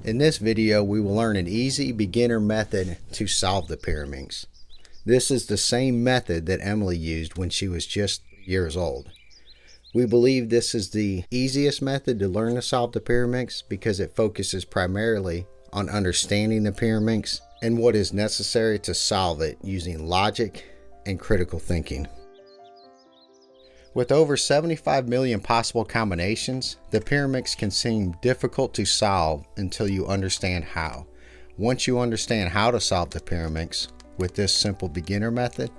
In this video, we will learn an easy beginner method to solve the Pyraminx. This is the same method that Emily used when she was just years old. We believe this is the easiest method to learn to solve the Pyraminx because it focuses primarily on understanding the Pyraminx and what is necessary to solve it using logic and critical thinking. With over 75 million possible combinations, the Pyraminx can seem difficult to solve until you understand how. Once you understand how to solve the Pyraminx with this simple beginner method,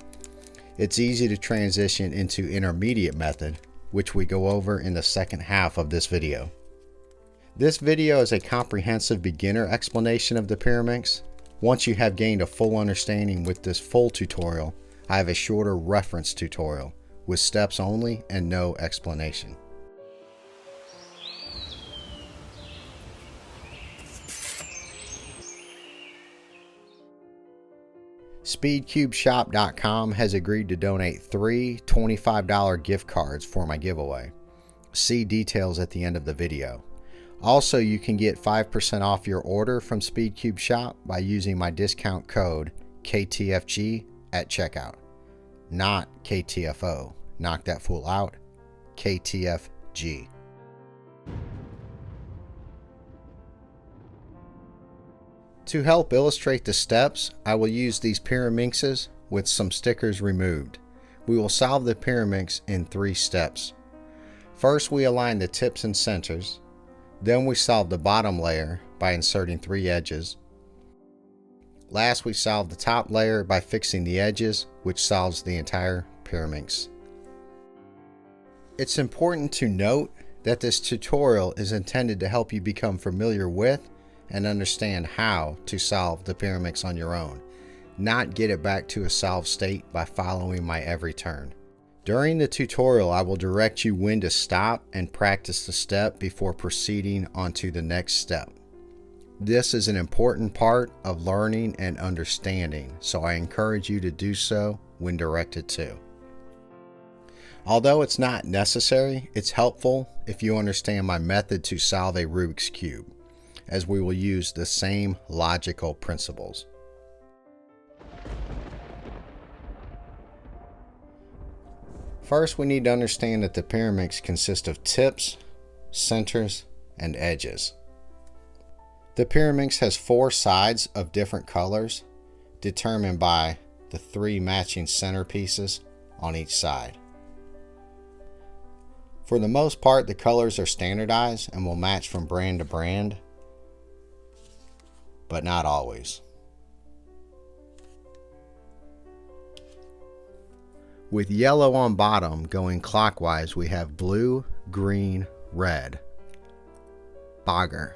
it's easy to transition into intermediate method, which we go over in the second half of this video. This video is a comprehensive beginner explanation of the Pyraminx. Once you have gained a full understanding with this full tutorial, I have a shorter reference tutorial with steps only and no explanation. SpeedCubeShop.com has agreed to donate 3 $25 gift cards for my giveaway. See details at the end of the video. Also, you can get 5% off your order from SpeedCube Shop by using my discount code KTFG at checkout. Not KTFO. Knock that fool out. KTFG. To help illustrate the steps, I will use these Pyraminxes with some stickers removed. We will solve the Pyraminx in 3 steps. First, we align the tips and centers. Then we solve the bottom layer by inserting 3 edges. Last, we solve the top layer by fixing the edges, which solves the entire Pyraminx. It's important to note that this tutorial is intended to help you become familiar with and understand how to solve the Pyraminx on your own, not get it back to a solved state by following my every turn. During the tutorial, I will direct you when to stop and practice the step before proceeding on to the next step. This is an important part of learning and understanding, so I encourage you to do so when directed to. Although it's not necessary, it's helpful if you understand my method to solve a Rubik's Cube, as we will use the same logical principles. First, we need to understand that the Pyraminx consists of tips, centers, and edges. The Pyraminx has 4 sides of different colors, determined by the 3 matching center pieces on each side. For the most part, the colors are standardized and will match from brand to brand, but not always. With yellow on bottom going clockwise, we have blue, green, red. Bogger.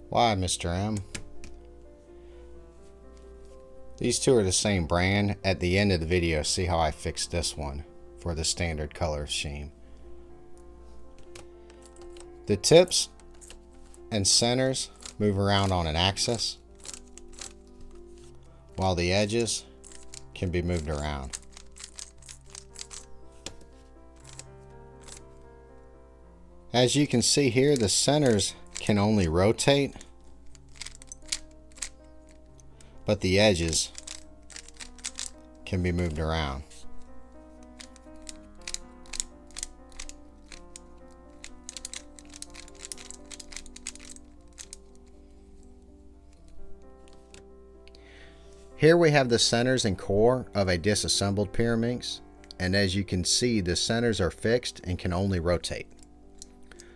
Why, Mr. M? These 2 are the same brand. At the end of the video, see how I fixed this one for the standard color scheme. The tips and centers move around on an axis, while the edges can be moved around. As you can see here, the centers can only rotate, but the edges can be moved around. Here we have the centers and core of a disassembled Pyraminx, and as you can see, the centers are fixed and can only rotate.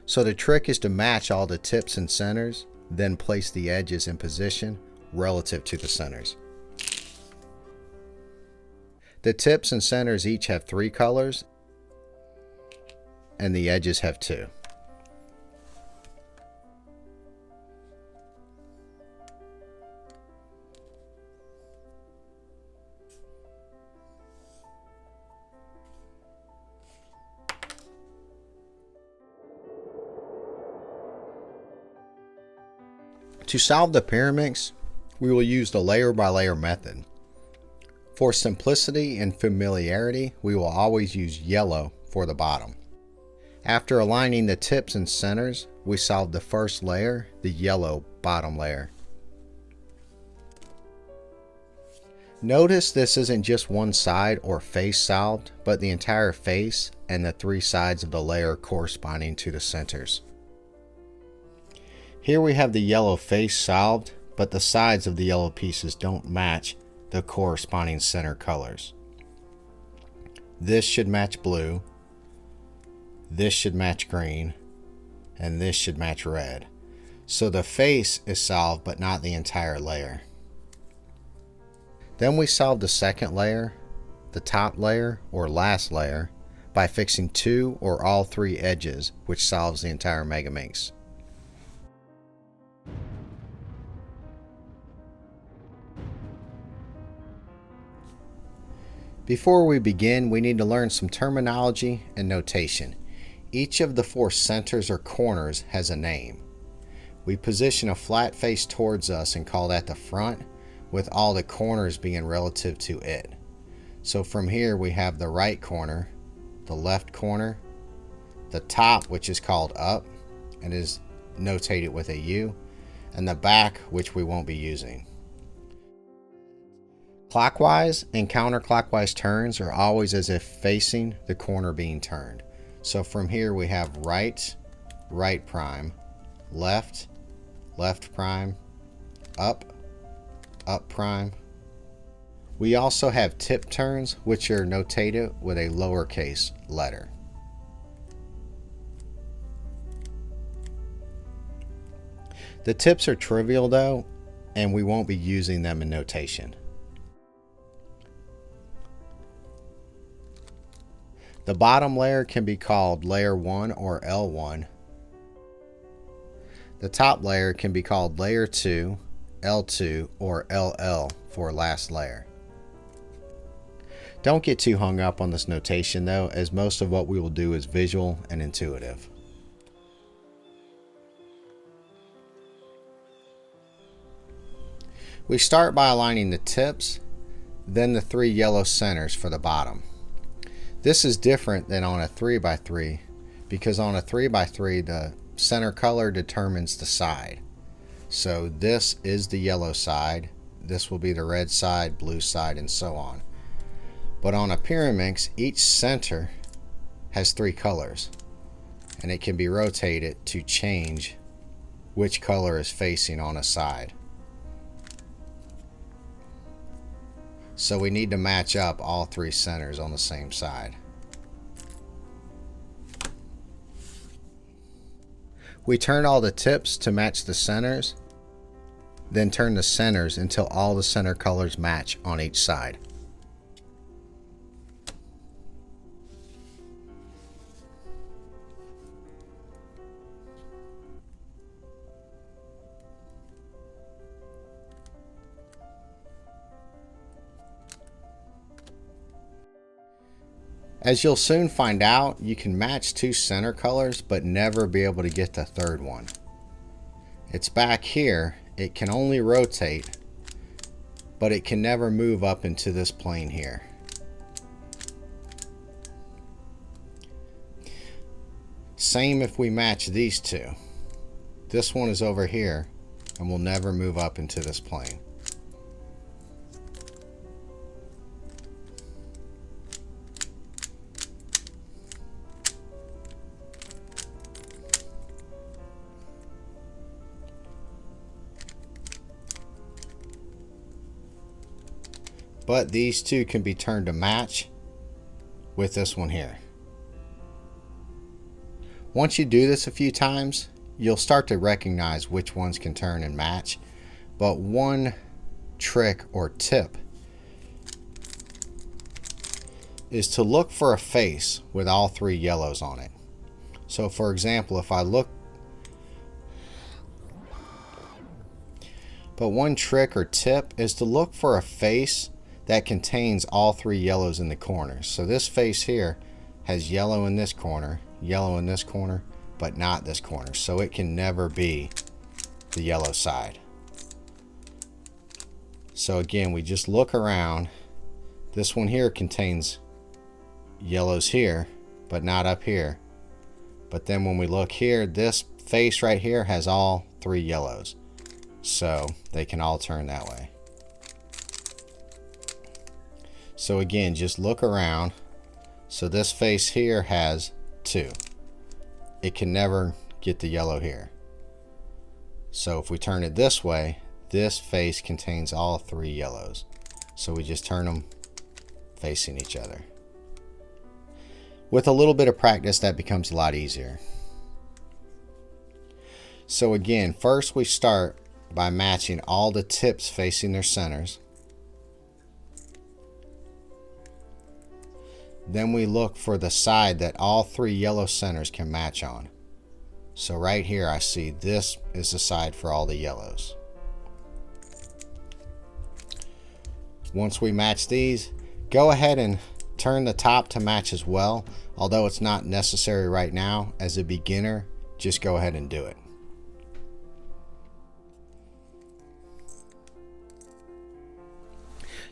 So the trick is to match all the tips and centers, then place the edges in position relative to the centers. The tips and centers each have 3 colors, and the edges have 2. To solve the Pyraminx, we will use the layer by layer method. For simplicity and familiarity, we will always use yellow for the bottom. After aligning the tips and centers, we solved the first layer, the yellow bottom layer. Notice this isn't just one side or face solved, but the entire face and the three sides of the layer corresponding to the centers. Here we have the yellow face solved, but the sides of the yellow pieces don't match the corresponding center colors. This should match blue, this should match green, and this should match red. So the face is solved, but not the entire layer. Then we solved the second layer, the top layer or last layer, by fixing two or all three edges, which solves the entire Megaminx. Before we begin, we need to learn some terminology and notation. Each of the four centers or corners has a name. We position a flat face towards us and call that the front, with all the corners being relative to it. So from here we have the right corner, the left corner, the top, which is called up and is notated with a U, and the back, which we won't be using. Clockwise and counterclockwise turns are always as if facing the corner being turned. So from here we have right, right prime, left, left prime, up, up prime. We also have tip turns, which are notated with a lowercase letter. The tips are trivial though, and we won't be using them in notation. The bottom layer can be called layer 1 or L1. The top layer can be called layer 2, L2, or LL for last layer. Don't get too hung up on this notation though, as most of what we will do is visual and intuitive. We start by aligning the tips, then the three yellow centers for the bottom. This is different than on a 3x3 because on a 3x3 the center color determines the side. So this is the yellow side, this will be the red side, blue side, and so on. But on a Pyraminx, each center has three colors, and it can be rotated to change which color is facing on a side. So we need to match up all three centers on the same side. We turn all the tips to match the centers, then turn the centers until all the center colors match on each side. As you'll soon find out, you can match two center colors but never be able to get the third one. It's back here, it can only rotate, but it can never move up into this plane here. Same if we match these two. This one is over here and will never move up into this plane. But these two can be turned to match with this one here. Once you do this a few times, you'll start to recognize which ones can turn and match. But one trick or tip is to look for a face with all three yellows on it. So for example, if I look, but one trick or tip is to look for a face that contains all three yellows in the corners. So this face here has yellow in this corner, yellow in this corner, but not this corner. So it can never be the yellow side. So again, we just look around. This one here contains yellows here, but not up here. But then when we look here, this face right here has all 3 yellows. So they can all turn that way. So again, just look around. So this face here has 2. It can never get the yellow here. So if we turn it this way, this face contains all 3 yellows. So we just turn them facing each other. With a little bit of practice, that becomes a lot easier. So again, first we start by matching all the tips facing their centers. Then we look for the side that all 3 yellow centers can match on. So right here I see this is the side for all the yellows. Once we match these, go ahead and turn the top to match as well. Although it's not necessary right now, as a beginner, just go ahead and do it.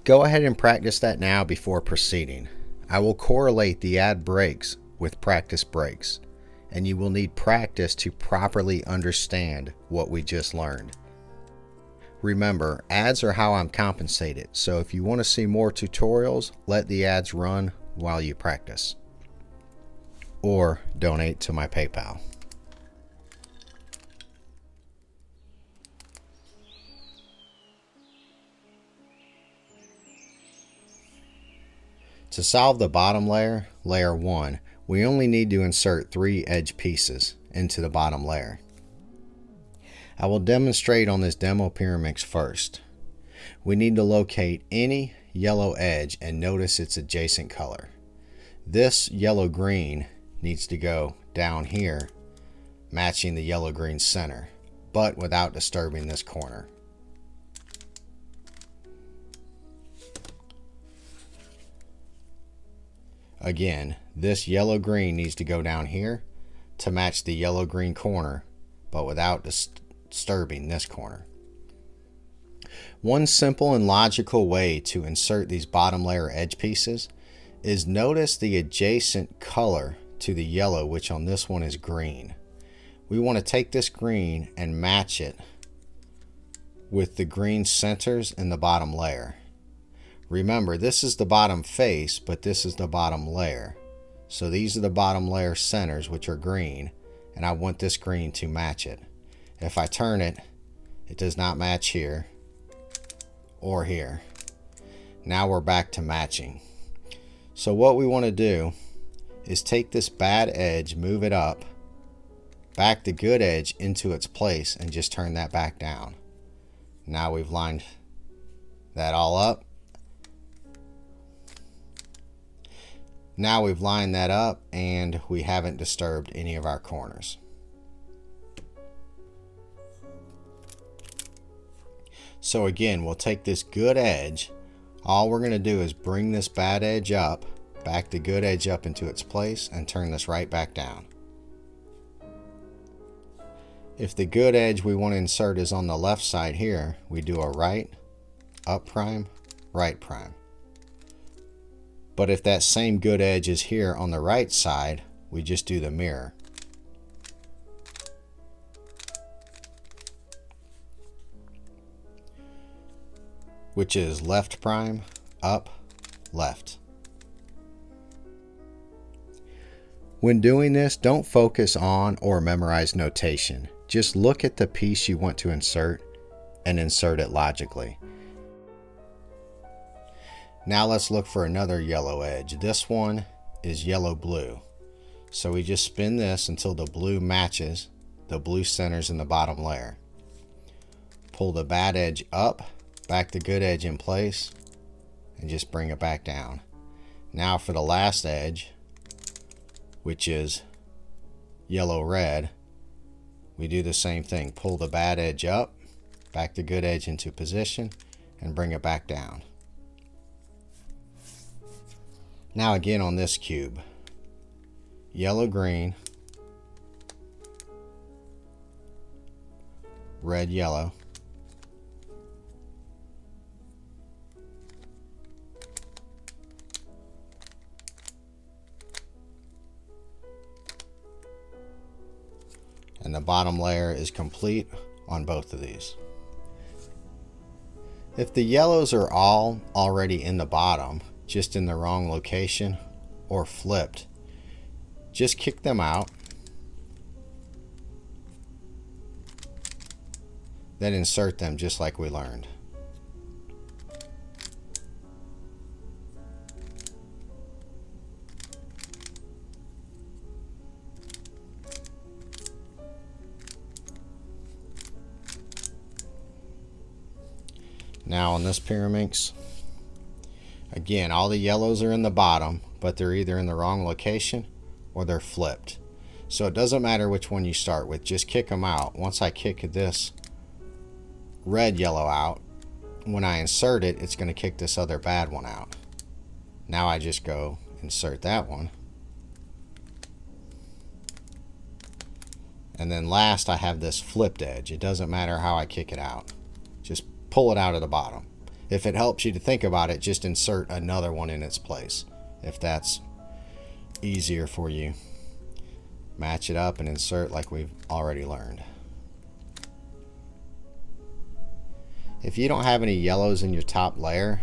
Go ahead and practice that now before proceeding. I will correlate the add breaks with practice breaks, and you will need practice to properly understand what we just learned. Remember, ads are how I'm compensated, so if you want to see more tutorials, let the ads run while you practice. Or donate to my PayPal. To solve the bottom layer, layer 1, we only need to insert 3 edge pieces into the bottom layer. I will demonstrate on this demo Pyraminx first. We need to locate any yellow edge and notice its adjacent color. This yellow-green needs to go down here, matching the yellow-green center, but without disturbing this corner. Again, this yellow-green needs to go down here to match the yellow-green corner, but without disturbing this corner. One simple and logical way to insert these bottom layer edge pieces is notice the adjacent color to the yellow, which on this one is green. We want to take this green and match it with the green centers in the bottom layer. Remember, this is the bottom face, but this is the bottom layer. So these are the bottom layer centers, which are green, and I want this green to match it. If I turn it, it does not match here or here. Now we're back to matching. So what we want to do is take this bad edge, move it up, back the good edge into its place, and just turn that back down. Now we've lined that all up. Now we've lined that up and we haven't disturbed any of our corners. So again, we'll take this good edge. All we're going to do is bring this bad edge up, back the good edge up into its place, and turn this right back down. If the good edge we want to insert is on the left side here, we do a right, up prime, right prime. But if that same good edge is here on the right side, we just do the mirror. Which is left prime, up, left. When doing this, don't focus on or memorize notation. Just look at the piece you want to insert and insert it logically. Now let's look for another yellow edge. This one is yellow-blue. So we just spin this until the blue matches the blue centers in the bottom layer. Pull the bad edge up, back the good edge in place, and just bring it back down. Now for the last edge, which is yellow-red, we do the same thing. Pull the bad edge up, back the good edge into position, and bring it back down. Now again on this cube, yellow-green, red-yellow, and the bottom layer is complete on both of these. If the yellows are all already in the bottom, just in the wrong location or flipped, just kick them out, then insert them just like we learned. Now on this Pyraminx, again, all the yellows are in the bottom, but they're either in the wrong location or they're flipped. So it doesn't matter which one you start with, just kick them out. Once I kick this red yellow out, when I insert it, it's going to kick this other bad one out. Now I just go insert that one. And then last I have this flipped edge. It doesn't matter how I kick it out. Just pull it out of the bottom. If it helps you to think about it, just insert another one in its place. If that's easier for you, match it up and insert like we've already learned. If you don't have any yellows in your top layer,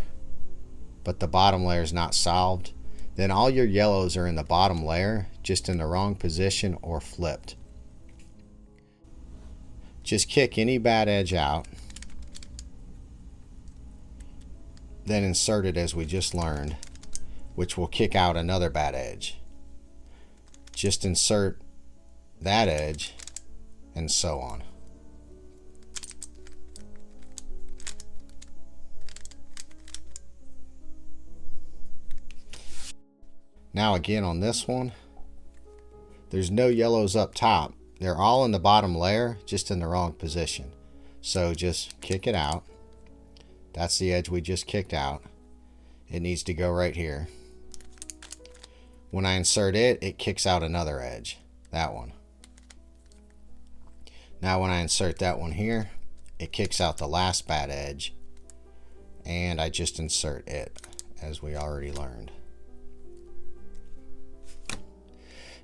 but the bottom layer is not solved, then all your yellows are in the bottom layer, just in the wrong position or flipped. Just kick any bad edge out, then insert it as we just learned, which will kick out another bad edge. Just insert that edge and so on. Now again on this one, there's no yellows up top. They're all in the bottom layer, just in the wrong position. So just kick it out. That's the edge we just kicked out. It needs to go right here. When I insert it, it kicks out another edge, that one. Now when I insert that one here, it kicks out the last bad edge, and I just insert it, as we already learned.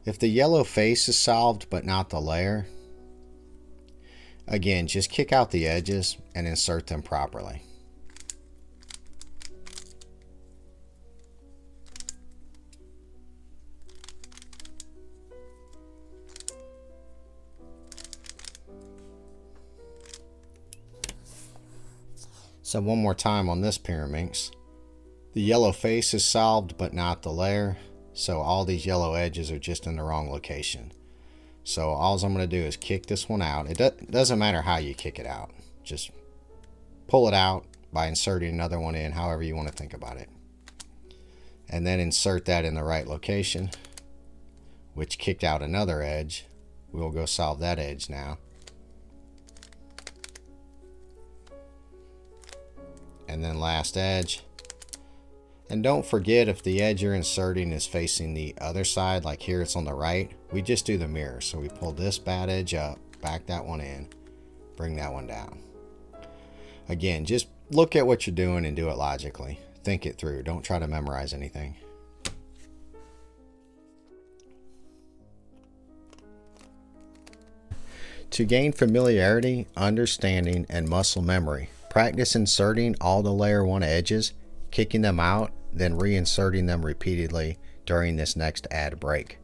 If the yellow face is solved but not the layer, again, just kick out the edges and insert them properly. So one more time on this Pyraminx. The yellow face is solved but not the layer, so all these yellow edges are just in the wrong location. So all I'm going to do is kick this one out. It doesn't matter how you kick it out. Just pull it out by inserting another one in, however you want to think about it. And then insert that in the right location, which kicked out another edge. We'll go solve that edge now. And then last edge. And don't forget, if the edge you're inserting is facing the other side, like here it's on the right, we just do the mirror. So we pull this bad edge up, back that one in, bring that one down. Again, just look at what you're doing and do it logically. Think it through. Don't try to memorize anything. To gain familiarity, understanding, and muscle memory, practice inserting all the layer 1 edges, kicking them out, then reinserting them repeatedly during this next ad break.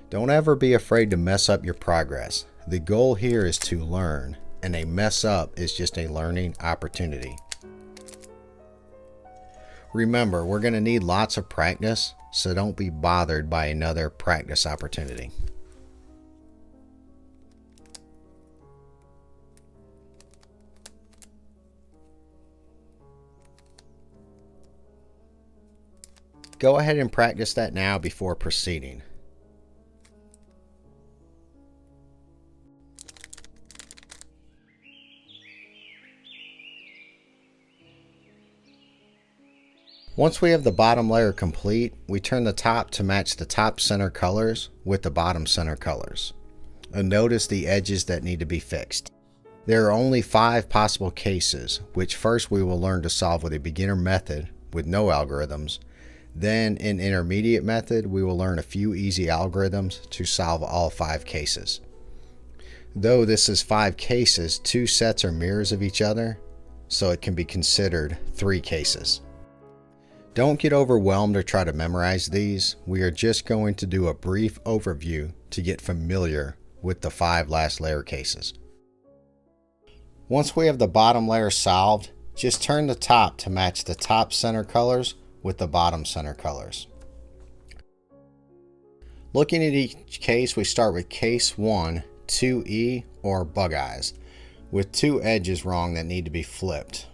Don't ever be afraid to mess up your progress. The goal here is to learn, and a mess up is just a learning opportunity. Remember, we're going to need lots of practice, so don't be bothered by another practice opportunity. Go ahead and practice that now before proceeding. Once we have the bottom layer complete, we turn the top to match the top center colors with the bottom center colors. And notice the edges that need to be fixed. There are only 5 possible cases, which first we will learn to solve with a beginner method with no algorithms. Then in intermediate method, we will learn a few easy algorithms to solve all 5 cases. Though this is 5 cases, 2 sets are mirrors of each other, so it can be considered 3 cases. Don't get overwhelmed or try to memorize these. We are just going to do a brief overview to get familiar with the 5 last layer cases. Once we have the bottom layer solved, just turn the top to match the top center colors with the bottom center colors. Looking at each case, we start with case 1, 2E or bug eyes, with 2 edges wrong that need to be flipped.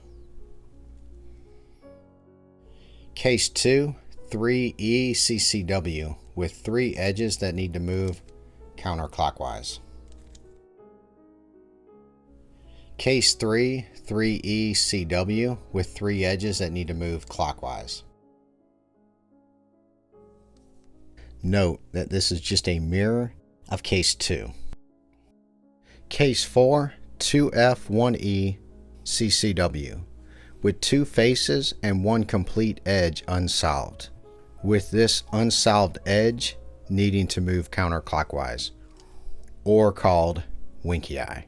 Case 2, 3E CCW, with 3 edges that need to move counterclockwise. Case 3, 3E CW, with 3 edges that need to move clockwise. Note that this is just a mirror of case 2. Case 4, 2F, 1E CCW, with 2 faces and 1 complete edge unsolved, with this unsolved edge needing to move counterclockwise, or called winky eye.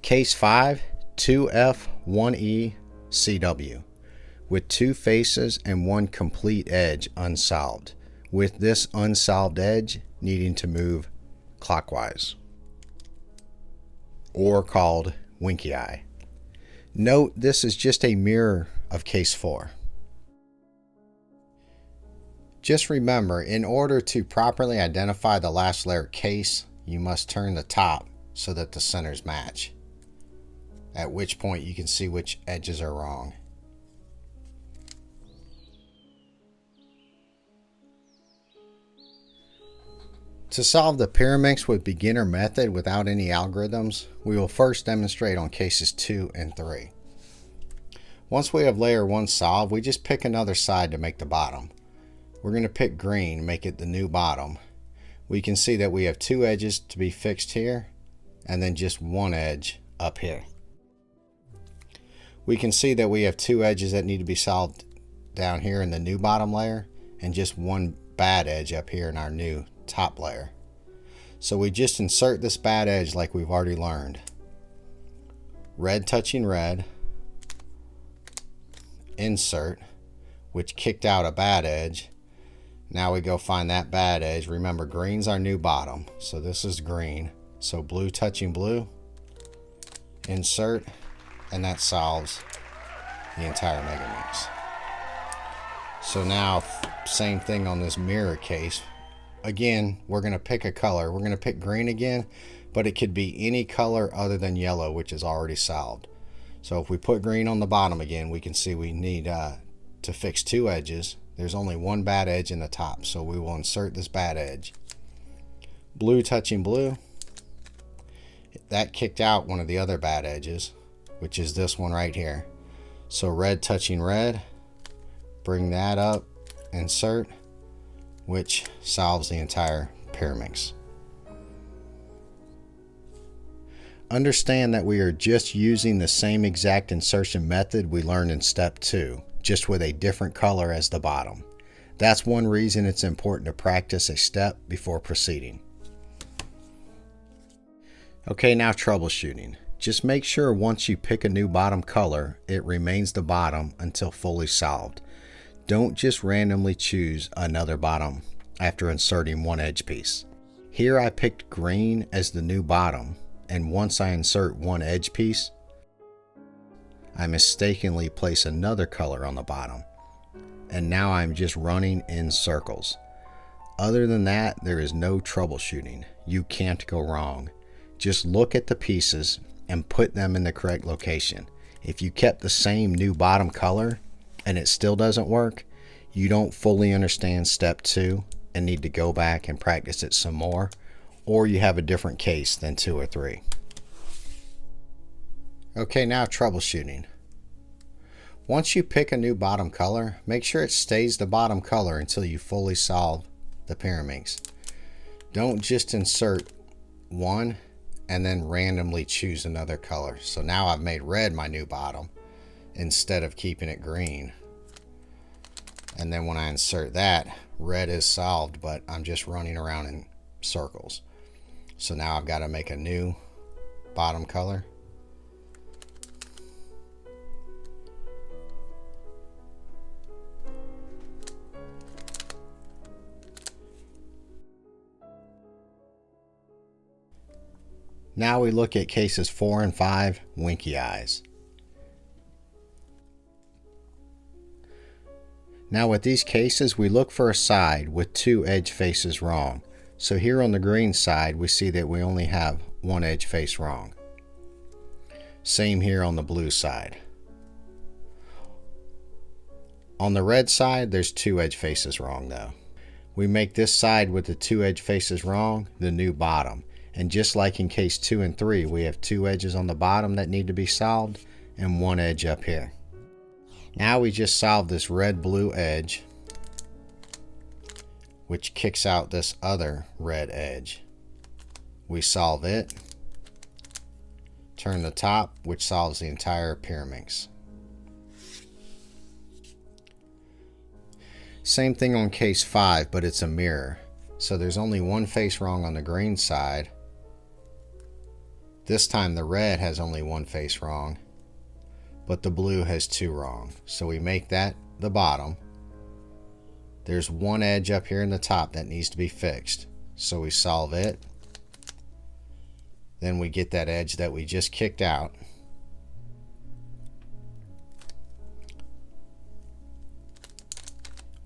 Case 5, 2F, 1E CW, with 2 faces and 1 complete edge unsolved, with this unsolved edge needing to move clockwise, or called winky eye. Note this is just a mirror of case 4. Just remember, in order to properly identify the last layer case, you must turn the top so that the centers match, at which point you can see which edges are wrong. To solve the Pyraminx with beginner method without any algorithms, we will first demonstrate on cases 2 and 3. Once we have layer 1 solved, we just pick another side to make the bottom. We're going to pick green, make it the new bottom. We can see that we have 2 edges to be fixed here, and then just 1 edge up here. We can see that we have 2 edges that need to be solved down here in the new bottom layer, and just 1 bad edge up here in our new top layer. So we just insert this bad edge like we've already learned. Red touching red, insert, which kicked out a bad edge. Now we go find that bad edge. Remember, green's our new bottom, so this is green. So blue touching blue, insert, and that solves the entire Megamix. So now, same thing on this mirror case. Again, we're going to pick a color. We're going to pick green again, but it could be any color other than yellow, which is already solved. So if we put green on the bottom again, we can see we need to fix 2 edges. There's only 1 bad edge in the top, so we will insert this bad edge. Blue touching blue. That kicked out one of the other bad edges, which is this one right here. So red touching red. Bring that up, insert, which solves the entire Pyraminx. Understand that we are just using the same exact insertion method we learned in step 2, just with a different color as the bottom. That's one reason it's important to practice a step before proceeding. Okay, now troubleshooting. Just make sure once you pick a new bottom color, it remains the bottom until fully solved. Don't just randomly choose another bottom after inserting 1 edge piece. Here I picked green as the new bottom, and once I insert 1 edge piece, I mistakenly place another color on the bottom, and now I'm just running in circles. Other than that, there is no troubleshooting. You can't go wrong. Just look at the pieces and put them in the correct location. If you kept the same new bottom color and it still doesn't work, you don't fully understand step 2 and need to go back and practice it some more, or you have a different case than 2 or 3. Okay, now troubleshooting. Once you pick a new bottom color, make sure it stays the bottom color until you fully solve the Pyraminx. Don't just insert 1 and then randomly choose another color. So now I've made red my new bottom instead of keeping it green. And then when I insert that, red is solved, but I'm just running around in circles. So now I've got to make a new bottom color. Now we look at cases 4 and 5, winky eyes. Now with these cases, we look for a side with 2 edge faces wrong. So here on the green side, we see that we only have 1 edge face wrong. Same here on the blue side. On the red side, there's 2 edge faces wrong though. We make this side with the 2 edge faces wrong the new bottom. And just like in case 2 and 3, we have 2 edges on the bottom that need to be solved and 1 edge up here. Now we just solve this red-blue edge, which kicks out this other red edge. We solve it, turn the top, which solves the entire Pyraminx. Same thing on case 5, but it's a mirror. So there's only 1 face wrong on the green side. This time the red has only 1 face wrong, but the blue has 2 wrong. So we make that the bottom. There's 1 edge up here in the top that needs to be fixed. So we solve it. Then we get that edge that we just kicked out.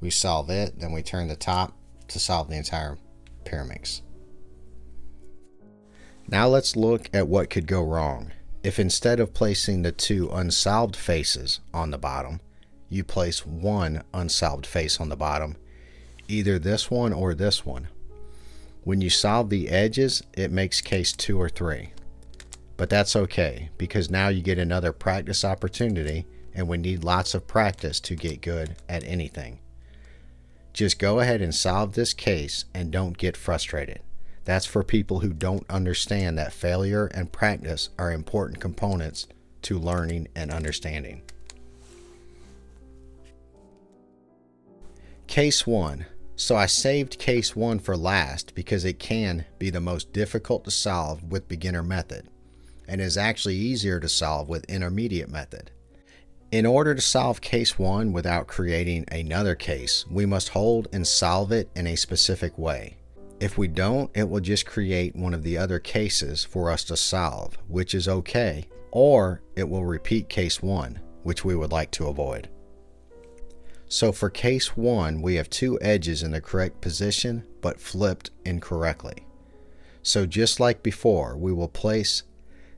We solve it, then we turn the top to solve the entire Pyraminx. Now let's look at what could go wrong. If instead of placing the 2 unsolved faces on the bottom, you place 1 unsolved face on the bottom, either this one or this one. When you solve the edges, it makes case 2 or 3. But that's okay, because now you get another practice opportunity, and we need lots of practice to get good at anything. Just go ahead and solve this case and don't get frustrated. That's for people who don't understand that failure and practice are important components to learning and understanding. Case 1. So I saved case 1 for last because it can be the most difficult to solve with beginner method and is actually easier to solve with intermediate method. In order to solve case 1 without creating another case, we must hold and solve it in a specific way. If we don't, it will just create one of the other cases for us to solve, which is okay, or it will repeat case 1, which we would like to avoid. So for case 1, we have 2 edges in the correct position, but flipped incorrectly. So just like before, we will place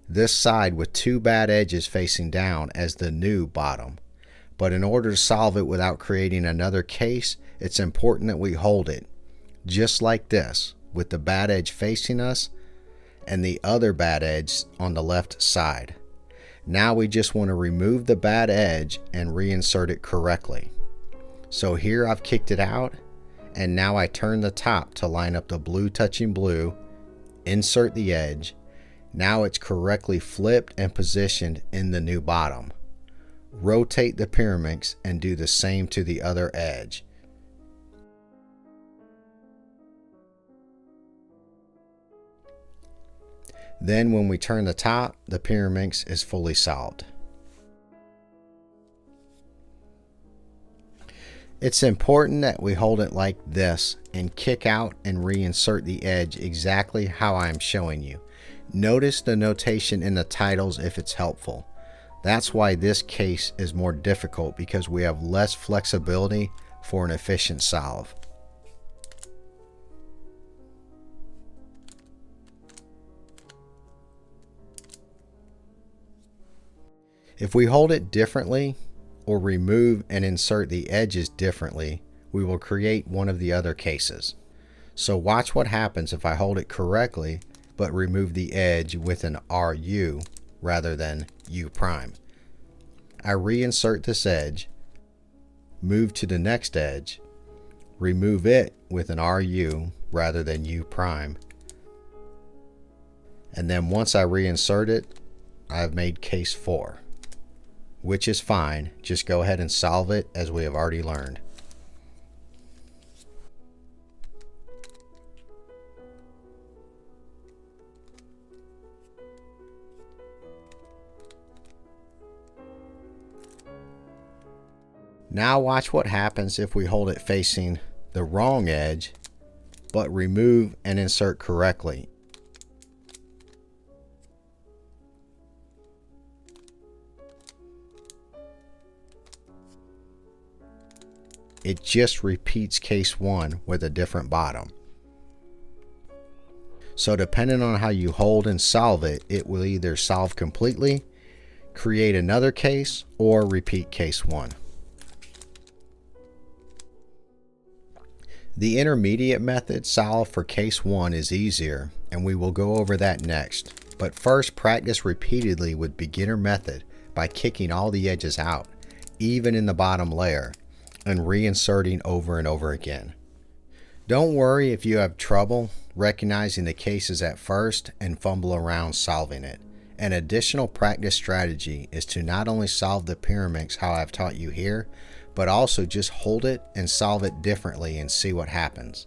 this side with 2 bad edges facing down as the new bottom. But in order to solve it without creating another case, it's important that we hold it just like this, with the bad edge facing us and the other bad edge on the left side. Now we just want to remove the bad edge and reinsert it correctly. So here I've kicked it out, and now I turn the top to line up the blue touching blue, insert the edge. Now it's correctly flipped and positioned in the new bottom. Rotate the Pyraminx and do the same to the other edge. Then when we turn the top, the Pyraminx is fully solved. It's important that we hold it like this and kick out and reinsert the edge exactly how I am showing you. Notice the notation in the titles if it's helpful. That's why this case is more difficult, because we have less flexibility for an efficient solve. If we hold it differently or remove and insert the edges differently, we will create one of the other cases. So watch what happens if I hold it correctly but remove the edge with an RU rather than U prime. I reinsert this edge, move to the next edge, remove it with an RU rather than U prime, and then once I reinsert it, I've made case 4. Which is fine, just go ahead and solve it as we have already learned. Now watch what happens if we hold it facing the wrong edge, but remove and insert correctly. It just repeats case 1 with a different bottom. So depending on how you hold and solve it, it will either solve completely, create another case, or repeat case 1. The intermediate method solve for case 1 is easier, and we will go over that next. But first, practice repeatedly with beginner method by kicking all the edges out, even in the bottom layer, and reinserting over and over again. Don't worry if you have trouble recognizing the cases at first and fumble around solving it. An additional practice strategy is to not only solve the Pyraminx how I've taught you here, but also just hold it and solve it differently and see what happens.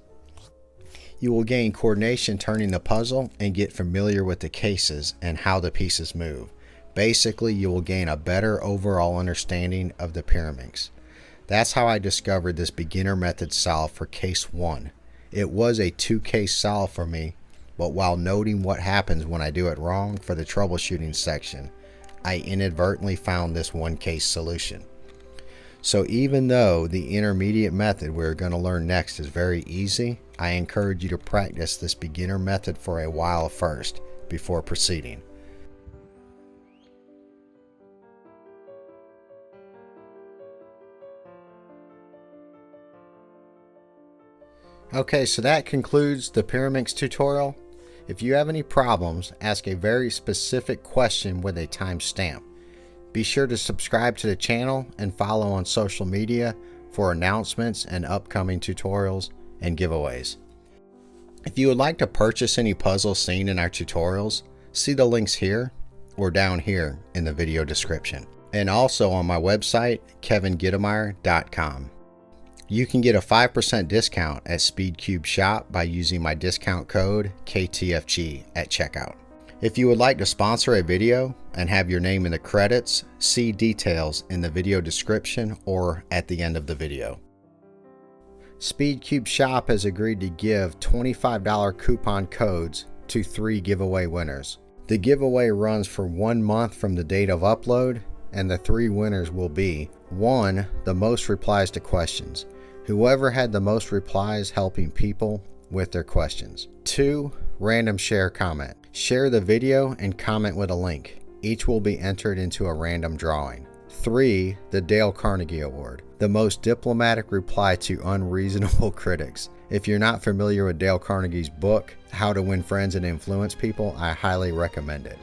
You will gain coordination turning the puzzle and get familiar with the cases and how the pieces move. Basically, you will gain a better overall understanding of the Pyraminx. That's how I discovered this beginner method solve for case 1. It was a 2-case solve for me, but while noting what happens when I do it wrong for the troubleshooting section, I inadvertently found this 1-case solution. So even though the intermediate method we're going to learn next is very easy, I encourage you to practice this beginner method for a while first before proceeding. Okay, so that concludes the Pyraminx tutorial. If you have any problems, ask a very specific question with a timestamp. Be sure to subscribe to the channel and follow on social media for announcements and upcoming tutorials and giveaways. If you would like to purchase any puzzles seen in our tutorials, see the links here or down here in the video description, and also on my website, kevingittemeyer.com. You can get a 5% discount at SpeedCube Shop by using my discount code KTFG at checkout. If you would like to sponsor a video and have your name in the credits, see details in the video description or at the end of the video. SpeedCube Shop has agreed to give $25 coupon codes to 3 giveaway winners. The giveaway runs for 1 month from the date of upload, and the 3 winners will be: 1. The most replies to questions. Whoever had the most replies helping people with their questions. 2. Random share comment. Share the video and comment with a link. Each will be entered into a random drawing. 3. The Dale Carnegie Award. The most diplomatic reply to unreasonable critics. If you're not familiar with Dale Carnegie's book, How to Win Friends and Influence People, I highly recommend it.